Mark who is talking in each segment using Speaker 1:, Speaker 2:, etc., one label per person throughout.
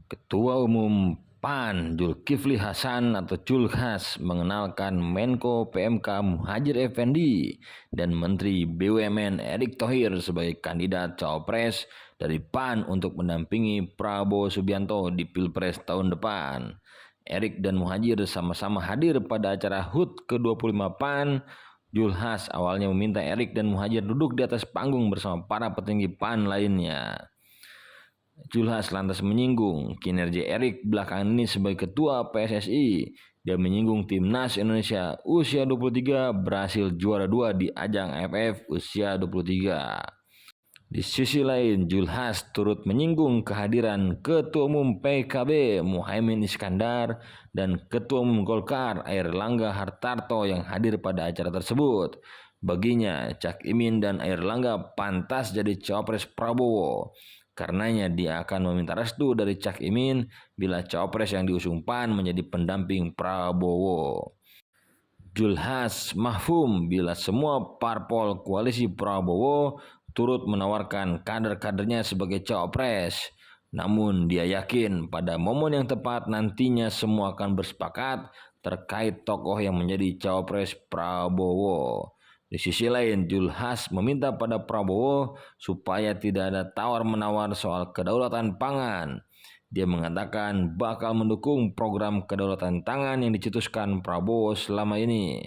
Speaker 1: Ketua Umum PAN Zulkifli Hasan atau Zulhas mengenalkan Menko PMK Muhadjir Effendi dan Menteri BUMN Erick Thohir sebagai kandidat cawapres dari PAN untuk mendampingi Prabowo Subianto di Pilpres tahun depan. Erick dan Muhadjir sama-sama hadir pada acara HUT ke-25 PAN. Zulhas awalnya meminta Erick dan Muhadjir duduk di atas panggung bersama para petinggi PAN lainnya. Zulhas lantas menyinggung kinerja Erick belakangan ini sebagai ketua PSSI. Dia menyinggung timnas Indonesia usia 23 berhasil juara 2 di ajang AFF usia 23. Di sisi lain, Zulhas turut menyinggung kehadiran Ketua Umum PKB Muhaimin Iskandar dan Ketua Umum Golkar Airlangga Hartarto yang hadir pada acara tersebut. Baginya, Cak Imin dan Airlangga pantas jadi cawapres Prabowo. Karenanya dia akan meminta restu dari Cak Imin bila cawapres yang diusung PAN menjadi pendamping Prabowo. Zulhas mahfum bila semua parpol koalisi Prabowo turut menawarkan kader-kadernya sebagai cawapres. Namun dia yakin pada momen yang tepat nantinya semua akan bersepakat terkait tokoh yang menjadi cawapres Prabowo. Di sisi lain, Zulhas meminta pada Prabowo supaya tidak ada tawar-menawar soal kedaulatan pangan. Dia mengatakan bakal mendukung program kedaulatan pangan yang dicetuskan Prabowo selama ini.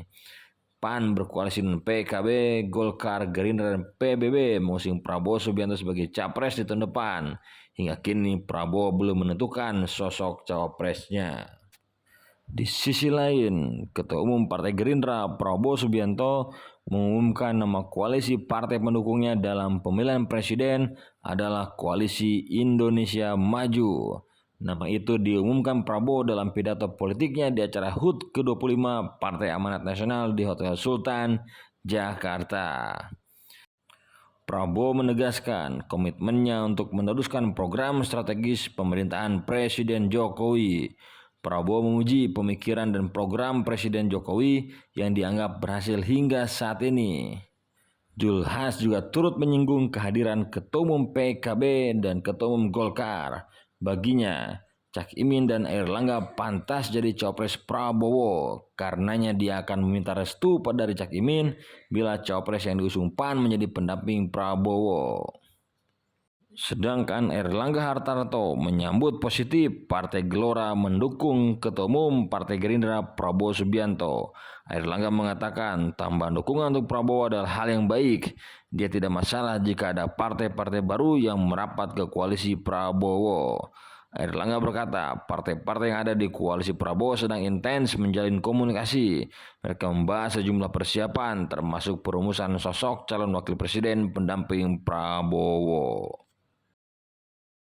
Speaker 1: PAN berkoalisi dengan PKB, Golkar, Gerindra, dan PBB mengusung Prabowo Subianto sebagai capres di tahun depan. Hingga kini Prabowo belum menentukan sosok cawapresnya. Di sisi lain, Ketua Umum Partai Gerindra Prabowo Subianto mengumumkan nama koalisi partai pendukungnya dalam pemilihan presiden adalah Koalisi Indonesia Maju. Nama itu diumumkan Prabowo dalam pidato politiknya di acara HUT ke-25 Partai Amanat Nasional di Hotel Sultan, Jakarta. Prabowo menegaskan komitmennya untuk meneruskan program strategis pemerintahan Presiden Jokowi. Prabowo memuji pemikiran dan program Presiden Jokowi yang dianggap berhasil hingga saat ini. Zulhas juga turut menyinggung kehadiran Ketua Umum PKB dan Ketua Umum Golkar. Baginya, Cak Imin dan Airlangga pantas jadi cawapres Prabowo. Karenanya dia akan meminta restu dari Cak Imin bila cawapres yang diusung PAN menjadi pendamping Prabowo. Sedangkan Airlangga Hartarto menyambut positif Partai Gelora mendukung Ketua Umum Partai Gerindra Prabowo Subianto. Airlangga mengatakan tambahan dukungan untuk Prabowo adalah hal yang baik. Dia tidak masalah jika ada partai-partai baru yang merapat ke koalisi Prabowo. Airlangga berkata, partai-partai yang ada di koalisi Prabowo sedang intens menjalin komunikasi. Mereka membahas sejumlah persiapan termasuk perumusan sosok calon wakil presiden pendamping Prabowo.